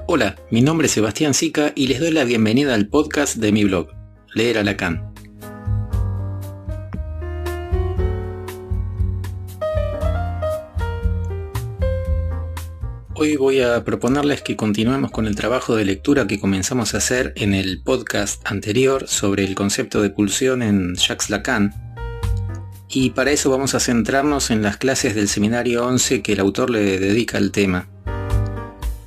Hola, mi nombre es Sebastián Sica y les doy la bienvenida al podcast de mi blog, Leer a Lacan. Hoy voy a proponerles que continuemos con el trabajo de lectura que comenzamos a hacer en el podcast anterior sobre el concepto de pulsión en Jacques Lacan. Y para eso vamos a centrarnos en las clases del seminario 11 que el autor le dedica al tema.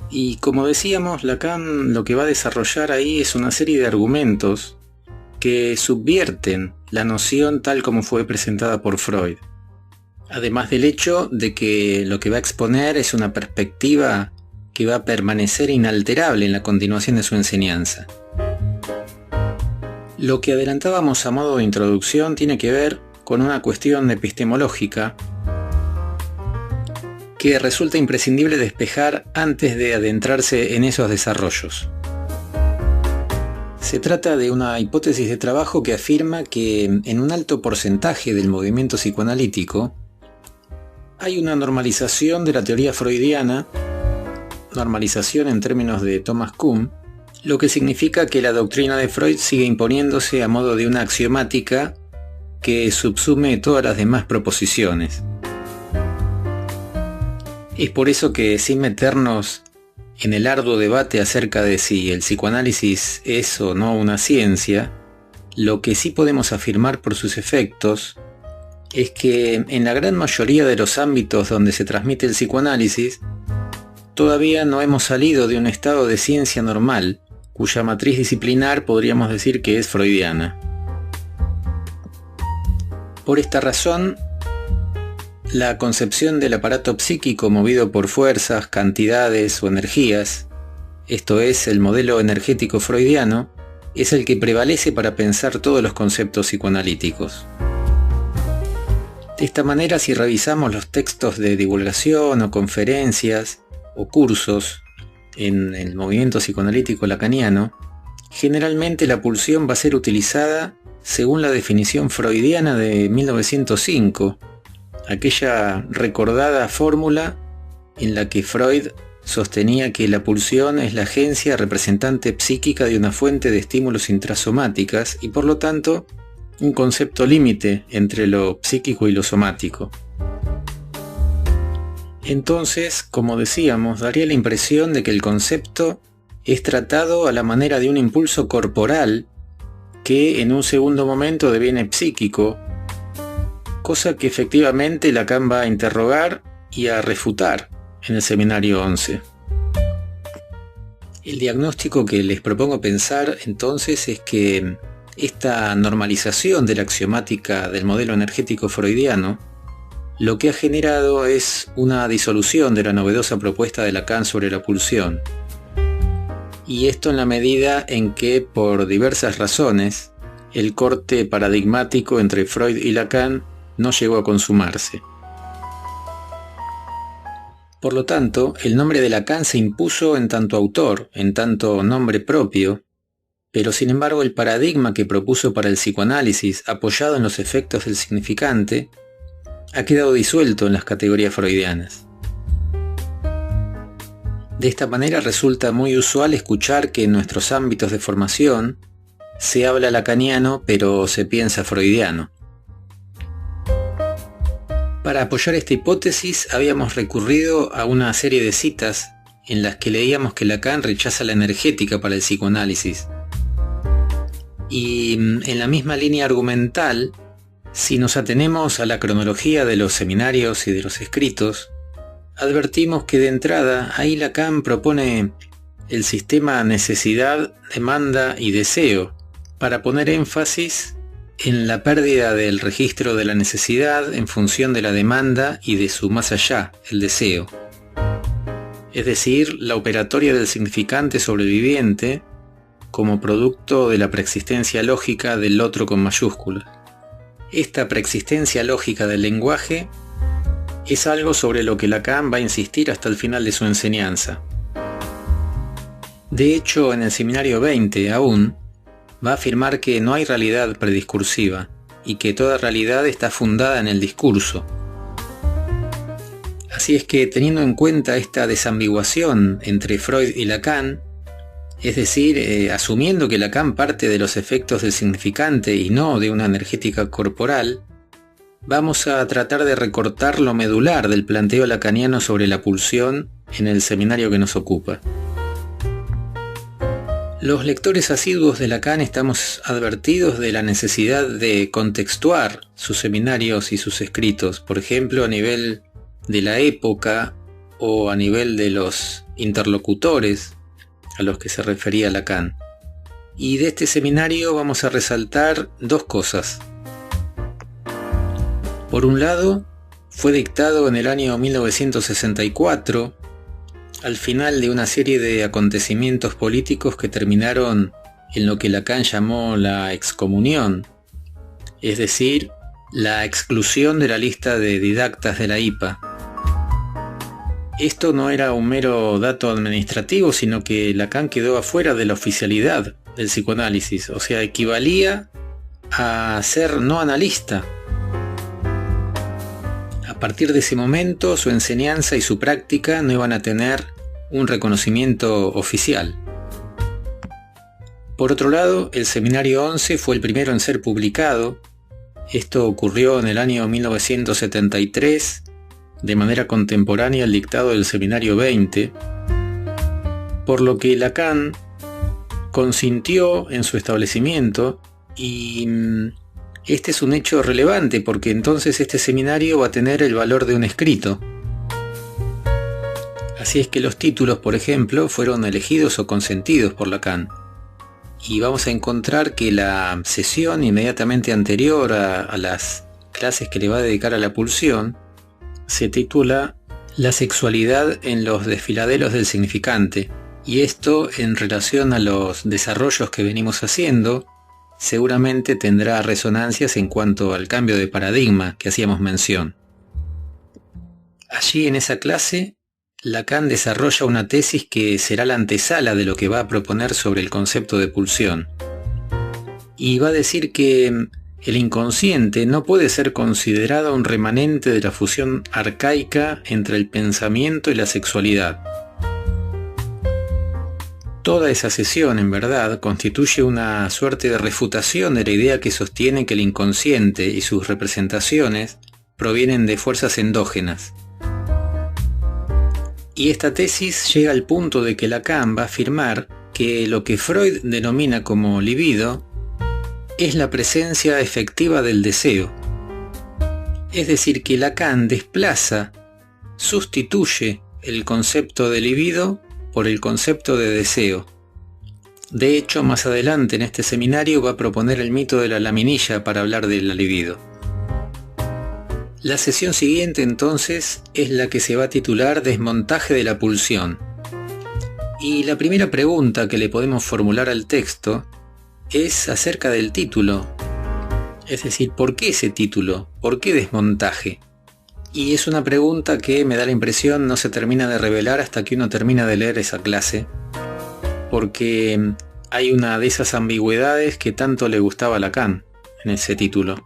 Y como decíamos, Lacan lo que va a desarrollar ahí es una serie de argumentos que subvierten la noción tal como fue presentada por Freud. Además del hecho de que lo que va a exponer es una perspectiva que va a permanecer inalterable en la continuación de su enseñanza. Lo que adelantábamos a modo de introducción tiene que ver con una cuestión epistemológica que resulta imprescindible despejar antes de adentrarse en esos desarrollos. Se trata de una hipótesis de trabajo que afirma que en un alto porcentaje del movimiento psicoanalítico hay una normalización de la teoría freudiana, normalización en términos de Thomas Kuhn, lo que significa que la doctrina de Freud sigue imponiéndose a modo de una axiomática que subsume todas las demás proposiciones. Es por eso que, sin meternos en el arduo debate acerca de si el psicoanálisis es o no una ciencia, lo que sí podemos afirmar por sus efectos es que en la gran mayoría de los ámbitos donde se transmite el psicoanálisis, todavía no hemos salido de un estado de ciencia normal, cuya matriz disciplinar podríamos decir que es freudiana. Por esta razón, la concepción del aparato psíquico movido por fuerzas, cantidades o energías, esto es, el modelo energético freudiano, es el que prevalece para pensar todos los conceptos psicoanalíticos. De esta manera, si revisamos los textos de divulgación o conferencias o cursos en el movimiento psicoanalítico lacaniano, generalmente la pulsión va a ser utilizada según la definición freudiana de 1905, aquella recordada fórmula en la que Freud sostenía que la pulsión es la agencia representante psíquica de una fuente de estímulos intrasomáticas y por lo tanto un concepto límite entre lo psíquico y lo somático. Entonces, como decíamos, daría la impresión de que el concepto es tratado a la manera de un impulso corporal que en un segundo momento deviene psíquico, cosa que efectivamente Lacan va a interrogar y a refutar en el seminario 11. El diagnóstico que les propongo pensar entonces es que esta normalización de la axiomática del modelo energético freudiano lo que ha generado es una disolución de la novedosa propuesta de Lacan sobre la pulsión. Y esto en la medida en que, por diversas razones, el corte paradigmático entre Freud y Lacan no llegó a consumarse. Por lo tanto, el nombre de Lacan se impuso en tanto autor, en tanto nombre propio, pero sin embargo el paradigma que propuso para el psicoanálisis, apoyado en los efectos del significante, ha quedado disuelto en las categorías freudianas. De esta manera resulta muy usual escuchar que en nuestros ámbitos de formación se habla lacaniano pero se piensa freudiano. Para apoyar esta hipótesis habíamos recurrido a una serie de citas en las que leíamos que Lacan rechaza la energética para el psicoanálisis. Y en la misma línea argumental, si nos atenemos a la cronología de los seminarios y de los escritos, advertimos que de entrada ahí Lacan propone el sistema necesidad, demanda y deseo para poner énfasis en la pérdida del registro de la necesidad en función de la demanda y de su más allá, el deseo. Es decir, la operatoria del significante sobreviviente como producto de la preexistencia lógica del otro con mayúsculas. Esta preexistencia lógica del lenguaje es algo sobre lo que Lacan va a insistir hasta el final de su enseñanza. De hecho, en el seminario 20 aún, va a afirmar que no hay realidad prediscursiva y que toda realidad está fundada en el discurso. Así es que, teniendo en cuenta esta desambiguación entre Freud y Lacan, es decir, asumiendo que Lacan parte de los efectos del significante y no de una energética corporal, vamos a tratar de recortar lo medular del planteo lacaniano sobre la pulsión en el seminario que nos ocupa. Los lectores asiduos de Lacan estamos advertidos de la necesidad de contextuar sus seminarios y sus escritos, por ejemplo, a nivel de la época o a nivel de los interlocutores a los que se refería Lacan. Y de este seminario vamos a resaltar dos cosas. Por un lado, fue dictado en el año 1964, al final de una serie de acontecimientos políticos que terminaron en lo que Lacan llamó la excomunión, es decir, la exclusión de la lista de didactas de la IPA. Esto no era un mero dato administrativo, sino que Lacan quedó afuera de la oficialidad del psicoanálisis, o sea, equivalía a ser no analista. A partir de ese momento, su enseñanza y su práctica no iban a tener un reconocimiento oficial. Por otro lado, el Seminario 11 fue el primero en ser publicado. Esto ocurrió en el año 1973, de manera contemporánea al dictado del Seminario 20, por lo que Lacan consintió en su establecimiento, y este es un hecho relevante porque entonces este seminario va a tener el valor de un escrito. Así es que los títulos, por ejemplo, fueron elegidos o consentidos por Lacan. Y vamos a encontrar que la sesión inmediatamente anterior a las clases que le va a dedicar a la pulsión se titula La sexualidad en los desfiladeros del significante, y esto, en relación a los desarrollos que venimos haciendo, seguramente tendrá resonancias en cuanto al cambio de paradigma que hacíamos mención. Allí en esa clase, Lacan desarrolla una tesis que será la antesala de lo que va a proponer sobre el concepto de pulsión. Y va a decir que el inconsciente no puede ser considerado un remanente de la fusión arcaica entre el pensamiento y la sexualidad. Toda esa sesión, en verdad, constituye una suerte de refutación de la idea que sostiene que el inconsciente y sus representaciones provienen de fuerzas endógenas. Y esta tesis llega al punto de que Lacan va a afirmar que lo que Freud denomina como libido es la presencia efectiva del deseo. Es decir, que Lacan desplaza, sustituye el concepto de libido por el concepto de deseo. De hecho, más adelante en este seminario va a proponer el mito de la laminilla para hablar de la libido. La sesión siguiente entonces es la que se va a titular Desmontaje de la pulsión. Y la primera pregunta que le podemos formular al texto es acerca del título. Es decir, ¿por qué ese título? ¿Por qué desmontaje? Y es una pregunta que me da la impresión no se termina de revelar hasta que uno termina de leer esa clase, porque hay una de esas ambigüedades que tanto le gustaba a Lacan en ese título.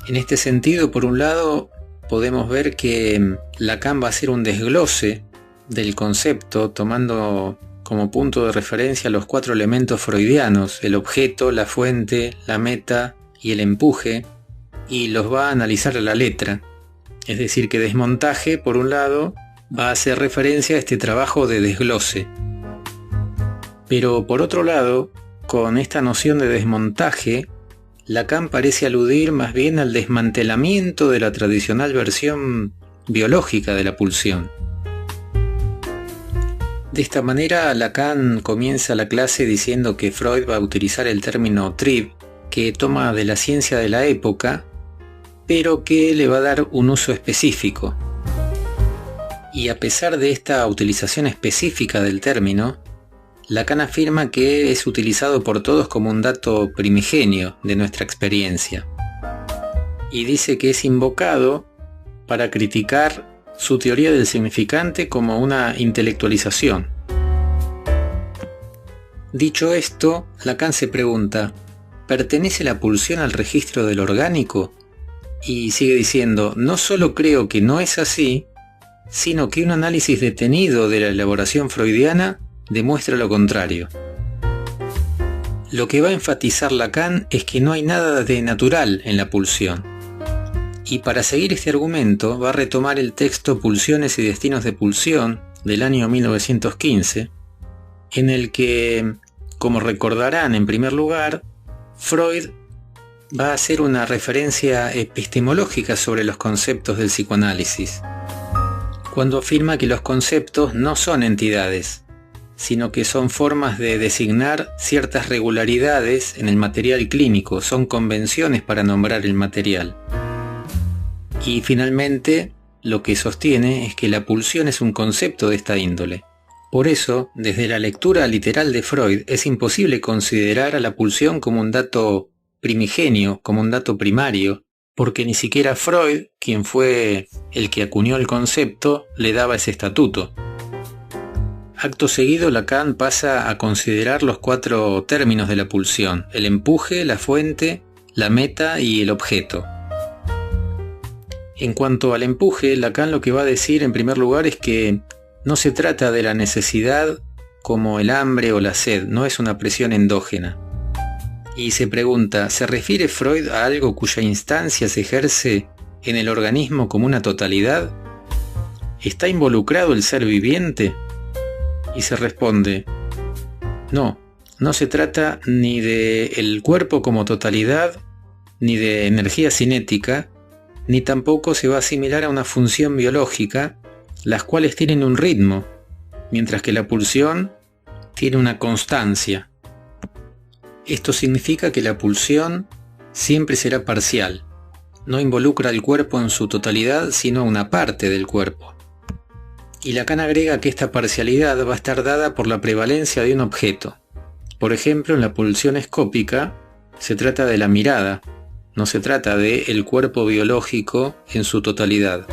En este sentido, por un lado, podemos ver que Lacan va a hacer un desglose del concepto tomando como punto de referencia los 4 elementos freudianos: el objeto, la fuente, la meta y el empuje, y los va a analizar a la letra. Es decir, que desmontaje, por un lado, va a hacer referencia a este trabajo de desglose. Pero por otro lado, con esta noción de desmontaje, Lacan parece aludir más bien al desmantelamiento de la tradicional versión biológica de la pulsión. De esta manera, Lacan comienza la clase diciendo que Freud va a utilizar el término Trieb, que toma de la ciencia de la época, pero que le va a dar un uso específico. Y a pesar de esta utilización específica del término, Lacan afirma que es utilizado por todos como un dato primigenio de nuestra experiencia. Y dice que es invocado para criticar su teoría del significante como una intelectualización. Dicho esto, Lacan se pregunta, ¿pertenece la pulsión al registro del orgánico? Y sigue diciendo, no solo creo que no es así, sino que un análisis detenido de la elaboración freudiana demuestra lo contrario. Lo que va a enfatizar Lacan es que no hay nada de natural en la pulsión. Y para seguir este argumento va a retomar el texto Pulsiones y destinos de pulsión del año 1915, en el que, como recordarán en primer lugar, Freud va a hacer una referencia epistemológica sobre los conceptos del psicoanálisis, cuando afirma que los conceptos no son entidades, sino que son formas de designar ciertas regularidades en el material clínico, son convenciones para nombrar el material. Y finalmente, lo que sostiene es que la pulsión es un concepto de esta índole. Por eso, desde la lectura literal de Freud, es imposible considerar a la pulsión como un dato primigenio, como un dato primario, porque ni siquiera Freud, quien fue el que acuñó el concepto, le daba ese estatuto. Acto seguido, Lacan pasa a considerar los 4 términos de la pulsión: el empuje, la fuente, la meta y el objeto. En cuanto al empuje, Lacan lo que va a decir en primer lugar es que no se trata de la necesidad como el hambre o la sed, no es una presión endógena. Y se pregunta, ¿se refiere Freud a algo cuya instancia se ejerce en el organismo como una totalidad? ¿Está involucrado el ser viviente? Y se responde, no se trata ni de el cuerpo como totalidad, ni de energía cinética, ni tampoco se va a asimilar a una función biológica, las cuales tienen un ritmo, mientras que la pulsión tiene una constancia. Esto significa que la pulsión siempre será parcial, no involucra al cuerpo en su totalidad, sino a una parte del cuerpo. Y Lacan agrega que esta parcialidad va a estar dada por la prevalencia de un objeto. Por ejemplo, en la pulsión escópica se trata de la mirada, no se trata de el cuerpo biológico en su totalidad.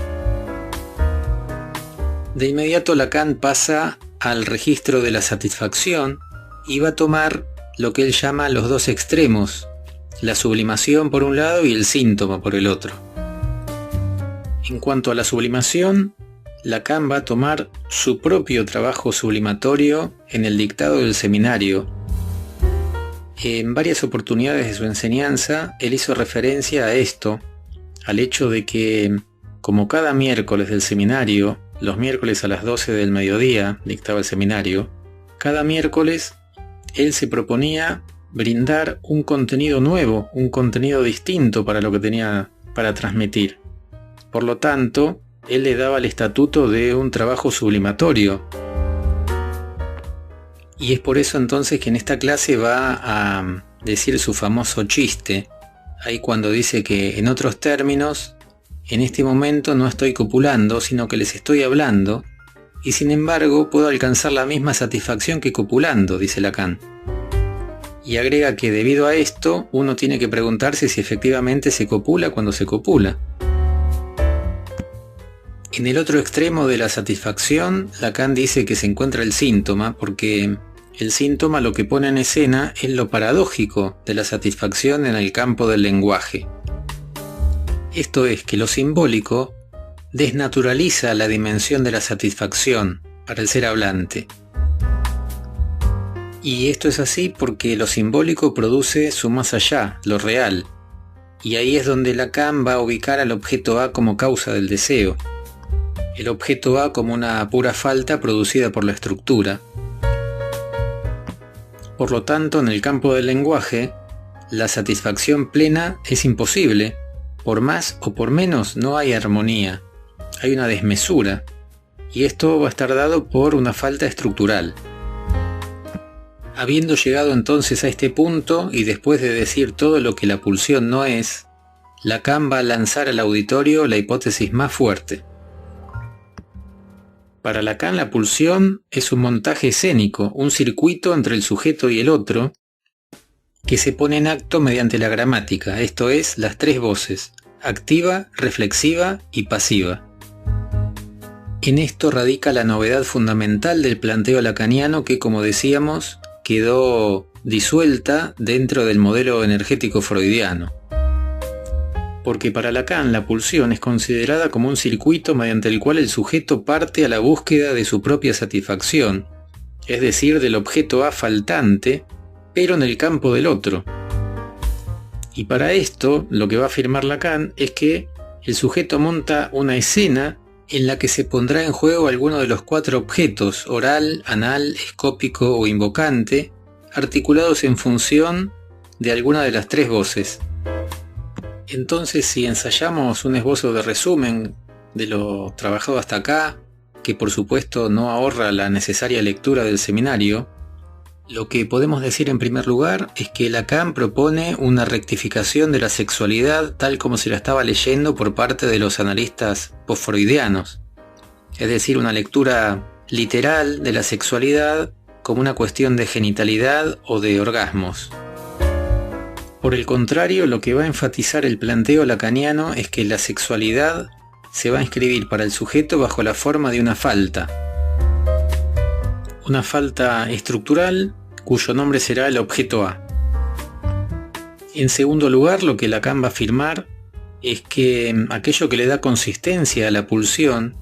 De inmediato Lacan pasa al registro de la satisfacción y va a tomar lo que él llama los 2 extremos, la sublimación por un lado y el síntoma por el otro. En cuanto a la sublimación, Lacan va a tomar su propio trabajo sublimatorio en el dictado del seminario. En varias oportunidades de su enseñanza, él hizo referencia a esto, al hecho de que, como cada miércoles del seminario, los miércoles a las 12 del mediodía dictaba el seminario, cada miércoles él se proponía brindar un contenido nuevo, un contenido distinto para lo que tenía para transmitir. Por lo tanto, él le daba el estatuto de un trabajo sublimatorio. Y es por eso entonces que en esta clase va a decir su famoso chiste, ahí cuando dice que en otros términos, en este momento no estoy copulando, sino que les estoy hablando, y sin embargo puedo alcanzar la misma satisfacción que copulando, dice Lacan. Y agrega que debido a esto, uno tiene que preguntarse si efectivamente se copula cuando se copula. En el otro extremo de la satisfacción, Lacan dice que se encuentra el síntoma, porque el síntoma lo que pone en escena es lo paradójico de la satisfacción en el campo del lenguaje. Esto es que lo simbólico desnaturaliza la dimensión de la satisfacción para el ser hablante. Y esto es así porque lo simbólico produce su más allá, lo real, y ahí es donde Lacan va a ubicar al objeto A como causa del deseo. El objeto A como una pura falta producida por la estructura. Por lo tanto, en el campo del lenguaje, la satisfacción plena es imposible. Por más o por menos no hay armonía, hay una desmesura, y esto va a estar dado por una falta estructural. Habiendo llegado entonces a este punto, y después de decir todo lo que la pulsión no es, Lacan va a lanzar al auditorio la hipótesis más fuerte. Para Lacan la pulsión es un montaje escénico, un circuito entre el sujeto y el otro, que se pone en acto mediante la gramática, esto es, las 3 voces, activa, reflexiva y pasiva. En esto radica la novedad fundamental del planteo lacaniano que, como decíamos, quedó disuelta dentro del modelo energético freudiano. porque para Lacan la pulsión es considerada como un circuito mediante el cual el sujeto parte a la búsqueda de su propia satisfacción, es decir, del objeto A faltante, pero en el campo del otro. Y para esto, lo que va a afirmar Lacan es que el sujeto monta una escena en la que se pondrá en juego alguno de los 4 objetos, oral, anal, escópico o invocante, articulados en función de alguna de las 3 voces. Entonces, si ensayamos un esbozo de resumen de lo trabajado hasta acá, que por supuesto no ahorra la necesaria lectura del seminario, lo que podemos decir en primer lugar es que Lacan propone una rectificación de la sexualidad tal como se la estaba leyendo por parte de los analistas postfreudianos, es decir, una lectura literal de la sexualidad como una cuestión de genitalidad o de orgasmos. Por el contrario, lo que va a enfatizar el planteo lacaniano es que la sexualidad se va a inscribir para el sujeto bajo la forma de una falta estructural cuyo nombre será el objeto A. En segundo lugar, lo que Lacan va a afirmar es que aquello que le da consistencia a la pulsión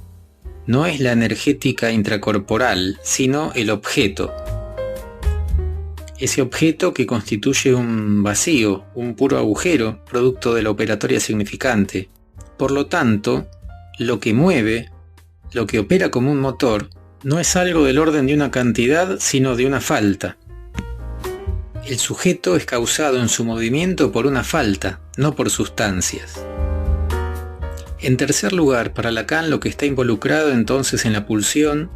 no es la energética intracorporal, sino el objeto. Ese objeto que constituye un vacío, un puro agujero, producto de la operatoria significante. Por lo tanto, lo que mueve, lo que opera como un motor, no es algo del orden de una cantidad, sino de una falta. El sujeto es causado en su movimiento por una falta, no por sustancias. En tercer lugar, para Lacan lo que está involucrado entonces en la pulsión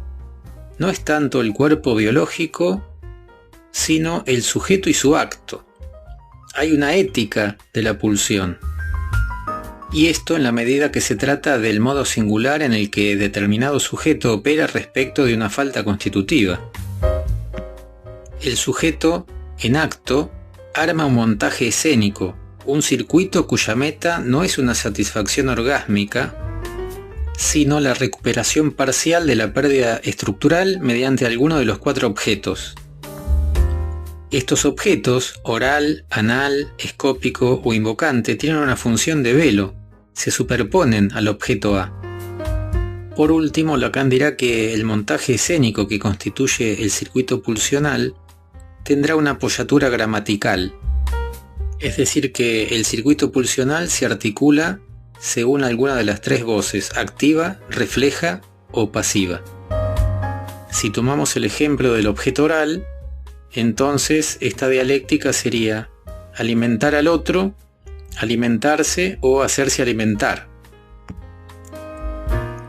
no es tanto el cuerpo biológico, sino el sujeto y su acto. Hay una ética de la pulsión. Y esto en la medida que se trata del modo singular en el que determinado sujeto opera respecto de una falta constitutiva. El sujeto, en acto, arma un montaje escénico, un circuito cuya meta no es una satisfacción orgásmica, sino la recuperación parcial de la pérdida estructural mediante alguno de los 4 objetos. Estos objetos, oral, anal, escópico o invocante, tienen una función de velo, se superponen al objeto A. Por último, Lacan dirá que el montaje escénico que constituye el circuito pulsional tendrá una apoyatura gramatical, es decir que el circuito pulsional se articula según alguna de las 3 voces, activa, refleja o pasiva. Si tomamos el ejemplo del objeto oral, entonces esta dialéctica sería alimentar al otro, alimentarse o hacerse alimentar.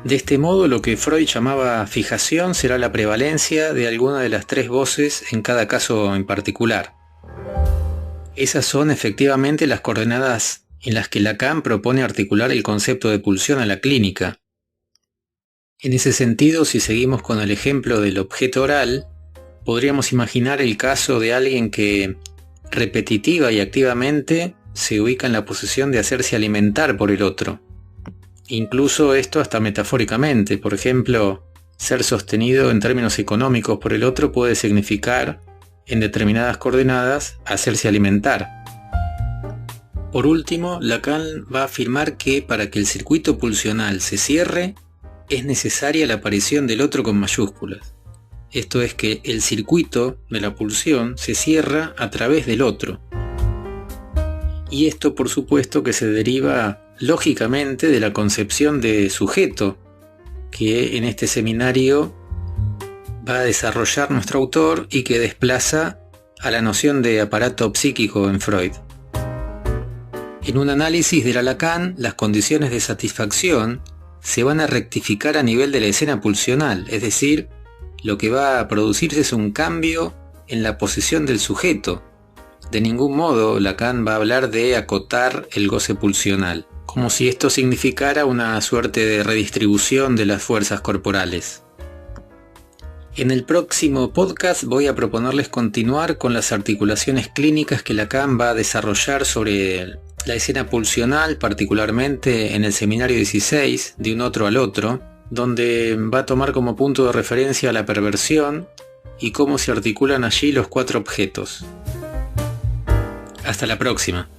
De este modo, lo que Freud llamaba fijación será la prevalencia de alguna de las 3 voces en cada caso en particular. Esas son efectivamente las coordenadas en las que Lacan propone articular el concepto de pulsión a la clínica. En ese sentido, si seguimos con el ejemplo del objeto oral, podríamos imaginar el caso de alguien que repetitiva y activamente se ubica en la posición de hacerse alimentar por el otro. Incluso esto hasta metafóricamente, por ejemplo, ser sostenido en términos económicos por el otro puede significar, en determinadas coordenadas, hacerse alimentar. Por último, Lacan va a afirmar que para que el circuito pulsional se cierre, es necesaria la aparición del otro con mayúsculas. Esto es que el circuito de la pulsión se cierra a través del otro. Y esto por supuesto que se deriva lógicamente de la concepción de sujeto que en este seminario va a desarrollar nuestro autor y que desplaza a la noción de aparato psíquico en Freud. En un análisis de Lacan, las condiciones de satisfacción se van a rectificar a nivel de la escena pulsional, es decir, lo que va a producirse es un cambio en la posición del sujeto. De ningún modo Lacan va a hablar de acotar el goce pulsional, como si esto significara una suerte de redistribución de las fuerzas corporales. En el próximo podcast voy a proponerles continuar con las articulaciones clínicas que Lacan va a desarrollar sobre la escena pulsional, particularmente en el seminario 16, de un otro al otro, donde va a tomar como punto de referencia la perversión y cómo se articulan allí los 4 objetos. Hasta la próxima.